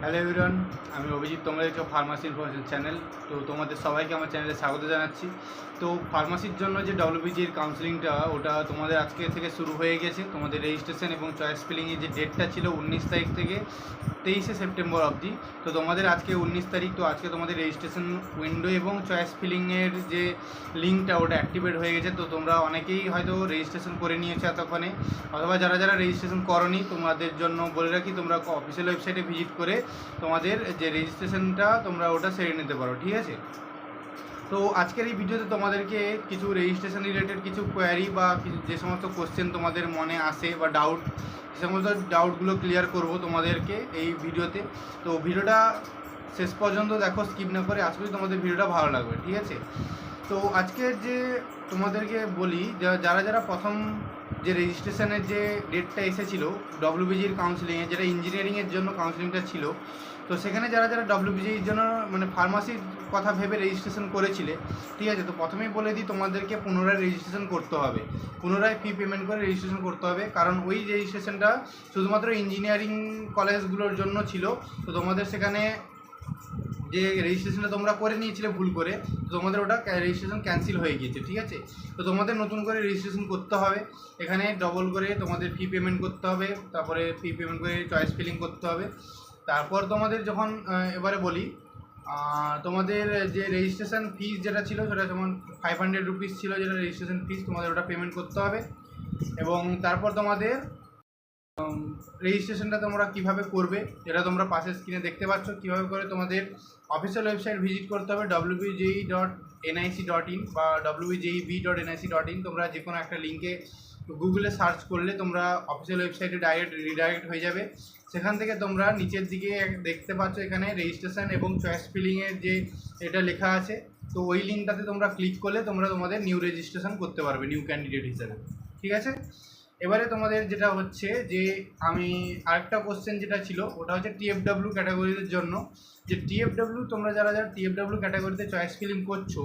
Hello everyone, আমি অভিজিৎ। তোমরা দেখছো ফার্মাসি ইনফরমেশন চ্যানেল। তো তোমাদের সবাইকে আমার চ্যানেলে স্বাগত জানাচ্ছি। তো ফার্মাসির জন্য যে ডব্লিউবিজির কাউন্সিলিংটা ওটা তোমাদের আজকে থেকে শুরু হয়ে গেছে। তোমাদের রেজিস্ট্রেশন এবং চয়েস ফিলিংয়ের যে ডেটটা ছিল 19 তারিখ থেকে 23শে সেপ্টেম্বর অবধি। তো তোমাদের আজকে 19 তারিখ, তো আজকে তোমাদের রেজিস্ট্রেশন উইন্ডো এবং চয়েস ফিলিংয়ের যে লিঙ্কটা ওটা অ্যাক্টিভেট হয়ে গেছে। তো তোমরা অনেকেই হয়তো রেজিস্ট্রেশন করে নিয়েছো এতক্ষণে, অথবা যারা যারা রেজিস্ট্রেশন করনি তোমাদের জন্য বলে রাখি, তোমরা অফিসিয়াল ওয়েবসাইটে ভিজিট করে তোমাদের যে রেজিস্ট্রেশনটা তোমরা ওটা সেরে নিতে পারো, ঠিক আছে। তো আজকের এই ভিডিওতে তোমাদেরকে কিছু রেজিস্ট্রেশন রিলেটেড কিছু কোয়ারি বা যে সমস্ত কোশ্চেন তোমাদের মনে আসে বা ডাউট, সে সমস্ত ডাউটগুলো ক্লিয়ার করব তোমাদেরকে এই ভিডিওতে। তো ভিডিওটা শেষ পর্যন্ত দেখো, স্কিপ না করে। আশা করি তোমাদের ভিডিওটা ভালো লাগবে, ঠিক আছে। তো আজকের যে তোমাদেরকে বলি, যারা যারা প্রথম যে রেজিস্ট্রেশনের যে ডেটটা এসেছিল ডব্লিউবিজির কাউন্সিলিংয়ে, যেটা ইঞ্জিনিয়ারিংয়ের জন্য কাউন্সিলিংটা ছিল, তো সেখানে যারা যারা ডব্লিউবিজির জন্য মানে ফার্মাসির কথা ভেবে রেজিস্ট্রেশন করেছিলে, ঠিক আছে। তো প্রথমেই বলে দিই, তোমাদেরকে পুনরায় রেজিস্ট্রেশন করতে হবে, পুনরায় ফি পেমেন্ট করে রেজিস্ট্রেশন করতে হবে। কারণ ওই রেজিস্ট্রেশনটা শুধুমাত্র ইঞ্জিনিয়ারিং কলেজগুলোর জন্য ছিল। তো তোমাদের সেখানে যে রেজিস্ট্রেশনটা তোমরা করে নিয়েছিলে ভুল করে, তো তোমাদের ওটা রেজিস্ট্রেশন ক্যান্সেল হয়ে গিয়েছে, ঠিক আছে। তো তোমাদের নতুন করে রেজিস্ট্রেশন করতে হবে, এখানে ডবল করে তোমাদের ফি পেমেন্ট করতে হবে, তারপরে ফি পেমেন্ট করে চয়েস ফিলিং করতে হবে। তারপর তোমাদের যখন এবারে বলি, তোমাদের যে রেজিস্ট্রেশন ফিস যেটা ছিল সেটা যেমন 500 রুপিস ছিল, যেটা রেজিস্ট্রেশন ফিস, তোমাদের ওটা পেমেন্ট করতে হবে। এবং তারপর তোমাদের রেজিস্ট্রেশনটা তোমরা কিভাবে করবে এটা তোমরা পাশের স্ক্রিনে দেখতে পাচ্ছ। কিভাবে করে তোমাদের অফিসিয়াল ওয়েবসাইট ভিজিট করতে হবে wbje.nic.in বা wbjeb.nic.in। তোমরা যে কোনো একটা লিঙ্কে গুগলে সার্চ করলে তোমরা অফিসিয়াল ওয়েবসাইটে ডাইরেক্ট রিডাইরেক্ট হয়ে যাবে। সেখান থেকে তোমরা নিচের দিকে দেখতে পাচ্ছ এখানে রেজিস্ট্রেশন এবং চয়েস ফিলিংয়ের যে এটা লেখা আছে, তো ওই লিঙ্কটাতে তোমরা ক্লিক করলে তোমরা তোমাদের নিউ রেজিস্ট্রেশন করতে পারবে নিউ ক্যান্ডিডেট হিসেবে, ঠিক আছে। এবারে তোমাদের যেটা হচ্ছে যে আমি আরেকটা কোশ্চেন যেটা ছিল ওটা হচ্ছে টিএফডব্লিউ ক্যাটাগরির জন্য। যে টিএফডব্লিউ তোমরা যারা যারা টিএফডব্লিউ ক্যাটাগরিতে চয়েস ফিলিং করছো,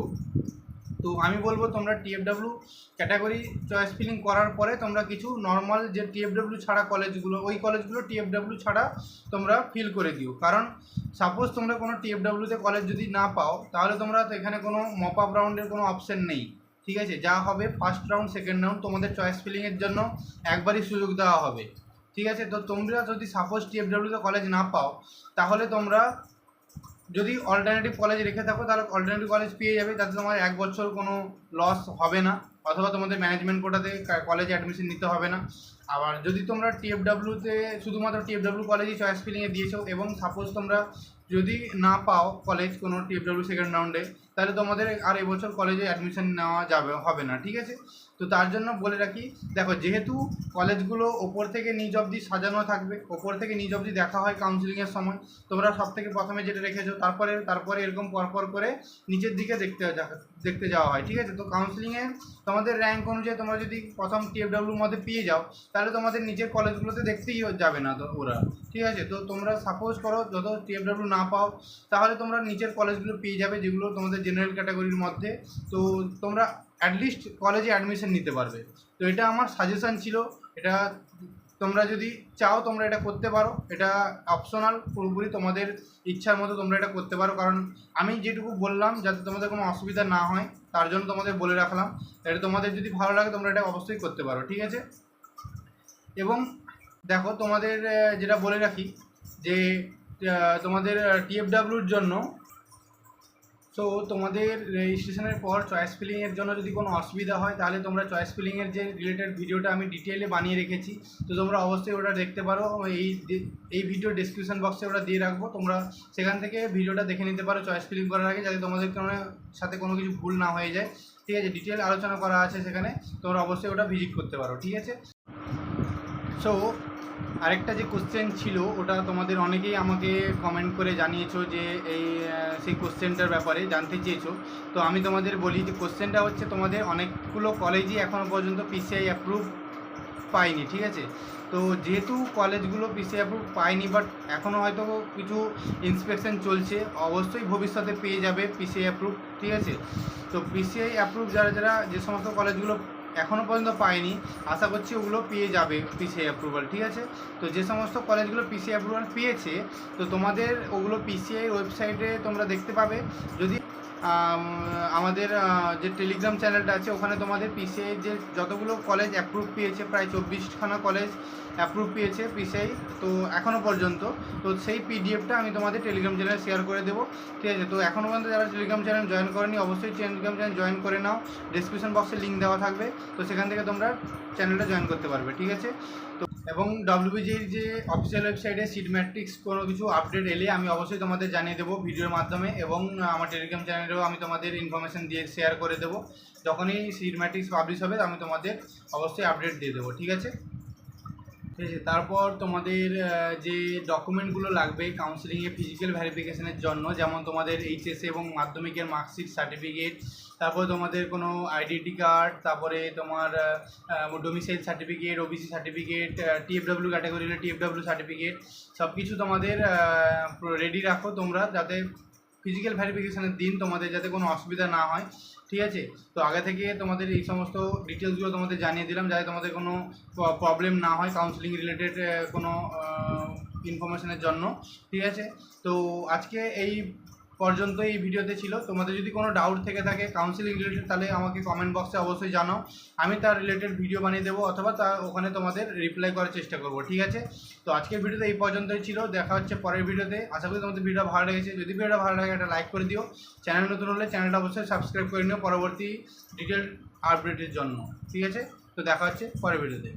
তো আমি বলবো তোমরা টিএফডব্লিউ ক্যাটাগরি চয়েস ফিলিং করার পরে তোমরা কিছু নর্মাল যে টিএফডব্লিউ ছাড়া কলেজগুলো, ওই কলেজগুলো টিএফডব্লিউ ছাড়া তোমরা ফিল করে দিও। কারণ সাপোজ তোমরা কোনো টিএফডব্লিউতে কলেজ যদি না পাও, তাহলে তোমরা তো এখানে কোনো মপ আপ রাউন্ডের কোনো অপশান নেই, ঠিক আছে। যা হবে ফার্স্ট রাউন্ড সেকেন্ড রাউন্ড তোমাদের চয়েস ফিলিংয়ের জন্য একবারই সুযোগ দেওয়া হবে, ঠিক আছে। তো তোমরা যদি সাপোজ টিএফডব্লিউতে কলেজ না পাও, তাহলে তোমরা যদি অল্টারনেটিভ কলেজ রেখে থাকো তাহলে অল্টারনেটিভ কলেজ পেয়ে যাবে, তাতে তোমার 1 বছর কোনো লস হবে না, অথবা তোমাদের ম্যানেজমেন্ট কোটাতে কলেজে অ্যাডমিশন নিতে হবে না। আবার যদি তোমরা টিএফডব্লিউতে শুধুমাত্র টিএফডব্লিউ কলেজই চয়েস ফিলিংয়ে দিয়েছো এবং সাপোজ তোমরা যদি না পাও কলেজ কোনো টিএফডব্লিউ সেকেন্ড রাউন্ডে, তাহলে তোমাদের আর এবছর কলেজে অ্যাডমিশন নেওয়া হবে না, ঠিক আছে। তো তার জন্য বলে রাখি, দেখো যেহেতু কলেজগুলো ওপর থেকে নিচ অবধি সাজানো থাকবে, ওপর থেকে নিচ অবধি দেখা হয় কাউন্সিলিংয়ের সময়, তোমরা সব থেকে প্রথমে যেটা রেখেছো তারপরে এরকম পরপর করে নিচের দিকে দেখতে যাওয়া হয়, ঠিক আছে। তো কাউন্সিলিংয়ে তোমাদের র্যাঙ্ক অনুযায়ী তোমরা যদি প্রথম টিএফডব্লিউর মধ্যে পেয়ে যাও, তাহলে তোমাদের নিচের কলেজগুলোতে দেখতেই যাবে না তো ওরা, ঠিক আছে। তো তোমরা সাপোজ করো যত টিএফডব্লিউ না পাও, তাহলে তোমরা নিচের কলেজগুলো পেয়ে যাবে যেগুলো তোমাদের জেনারেল ক্যাটাগরির মধ্যে। তো তোমরা অ্যাটলিস্ট কলেজে অ্যাডমিশন নিতে পারবে। তো এটা আমার সাজেশান ছিল, এটা তোমরা যদি চাও তোমরা এটা করতে পারো, এটা অপশনাল, পুরোপুরি তোমাদের ইচ্ছার মতো তোমরা এটা করতে পারো। কারণ আমি যেটুকু বললাম যাতে তোমাদের কোনো অসুবিধা না হয় তার জন্য তোমাদের বলে রাখলাম। এটা তোমাদের যদি ভালো লাগে তোমরা এটা অবশ্যই করতে পারো, ঠিক আছে। এবং দেখো তোমাদের যেটা বলে রাখি যে তোমাদের টিএফডব্লিউর জন্য, তো তোমাদের রেজিস্ট্রেশনের পর চয়েস ফিলিংয়ের জন্য যদি কোনো অসুবিধা হয়, তাহলে তোমরা চয়েস ফিলিংয়ের যে রিলেটেড ভিডিওটা আমি ডিটেলে বানিয়ে রেখেছি, তো তোমরা অবশ্যই ওটা দেখতে পারো। এই ভিডিও ডেসক্রিপশন বক্সে ওটা দিয়ে রাখবো, তোমরা সেখান থেকে ভিডিওটা দেখে নিতে পারো চয়েস ফিলিং করার আগে, যাতে তোমাদের সাথে কোনো কিছু ভুল না হয়ে যায়, ঠিক আছে। ডিটেল আলোচনা করা আছে সেখানে, তোমরা অবশ্যই ওটা ভিজিট করতে পারো, ঠিক আছে। সো আরেকটা যে কোশ্চেন ছিল ওটা তোমাদের অনেকেই আমাকে কমেন্ট করে জানিয়েছো যে সেই কোশ্চেনটার ব্যাপারে জানতে চেয়েছো। তো আমি তোমাদের বলি যে কোশ্চেনটা হচ্ছে, তোমাদের অনেকগুলো কলেজই এখনও পর্যন্ত পিসিআই অ্যাপ্রুভ পায়নি, ঠিক আছে। তো যেহেতু কলেজগুলো পিসিআই অ্যাপ্রুভ পায়নি, বাট এখনও হয়তো কিছু ইন্সপেকশন চলছে, অবশ্যই ভবিষ্যতে পেয়ে যাবে পিসিআই অ্যাপ্রুভ, ঠিক আছে। তো পিসিআই অ্যাপ্রুভ যারা যারা যে সমস্ত কলেজগুলো এখনও পর্যন্ত পায়নি, আশা করছি ওগুলো পেয়ে যাবে পিসিআই অ্যাপ্রুভাল, ঠিক আছে। তো যে সমস্ত কলেজগুলো পিসিআই অ্যাপ্রুভাল পেয়েছে, তো তোমাদের ওগুলো পিসিআই ওয়েবসাইটে তোমরা দেখতে পাবে। যদি আমাদের যে টেলিগ্রাম চ্যানেলটা আছে ওখানে তোমাদের পিসিআই যে যতগুলো কলেজ অ্যাপ্রুভ পেয়েছে, প্রায় 24খানা কলেজ অ্যাপ্রুভ পেয়েছে পিসিআই তো এখনও পর্যন্ত, তো সেই পিডিএফটা আমি তোমাদের টেলিগ্রাম চ্যানেলে শেয়ার করে দেবো, ঠিক আছে। তো এখনও পর্যন্ত যারা টেলিগ্রাম চ্যানেল জয়েন করেনি অবশ্যই টেলিগ্রাম চ্যানেল জয়েন করে নাও, ডিসক্রিপশন বক্সে লিঙ্ক দেওয়া থাকবে, তো সেখান থেকে তোমরা চ্যানেলটা জয়েন করতে পারবে, ঠিক আছে। তো এবং ডব্লিউবিজির যে অফিসিয়াল ওয়েবসাইটে সিট ম্যাট্রিক্স কোনো কিছু আপডেট এলে আমি অবশ্যই তোমাদের জানিয়ে দেবো ভিডিওর মাধ্যমে, এবং আমার টেলিগ্রাম চ্যানেলেও আমি তোমাদের ইনফরমেশান দিয়ে শেয়ার করে দেবো। যখনই সিট ম্যাট্রিক্স পাবলিশ হবে আমি তোমাদের অবশ্যই আপডেট দিয়ে দেবো, ঠিক আছে। ঠিক আছে, তারপর তোমাদের যে ডকুমেন্টগুলো লাগবে কাউন্সিলিংয়ে ফিজিক্যাল ভেরিফিকেশনের জন্য, যেমন তোমাদের এইচএসএ এবং মাধ্যমিকের মার্কশিট সার্টিফিকেট, তারপর তোমাদের কোনো আইডেন্টি কার্ড, তারপরে তোমার domicile certificate, OBC certificate, TFW category হলে টিএফডব্লিউ সার্টিফিকেট, সব কিছু তোমাদের রেডি রাখো তোমরা, যাতে ফিজিক্যাল ভেরিফিকেশনের দিন তোমাদের যাতে কোনো অসুবিধা না হয়, ঠিক আছে। তো আগে থেকে তোমাদের এই সমস্ত ডিটেলসগুলো তোমাদের জানিয়ে দিলাম, যাতে তোমাদের কোনো প্রবলেম না হয় কাউন্সিলিং রিলেটেড কোনো ইনফরমেশনের জন্য, ঠিক আছে। তো আজকে এই পর্যন্ত এই ভিডিওতে ছিল। তোমাদের যদি কোনো ডাউট থেকে থাকে কাউন্সিলিং রিলেটেড, তাহলে আমাকে কমেন্ট বক্সে অবশ্যই জানাও, আমি তার রিলেটেড ভিডিও বানিয়ে দেবো, অথবা ওখানে তোমাদের রিপ্লাই করার চেষ্টা করবো, ঠিক আছে। তো আজকের ভিডিওতে এই পর্যন্তই ছিল, দেখা হচ্ছে পরের ভিডিওতে। আশা করি তোমাদের ভিডিও ভালো লেগেছে, যদি ভিডিওটা ভালো লাগে একটা লাইক করে দিও, চ্যানেল নতুন হলে চ্যানেলটা অবশ্যই সাবস্ক্রাইব করে নিও পরবর্তী ডিটেল আপডেটের জন্য, ঠিক আছে। তো দেখা হচ্ছে পরের ভিডিওতে।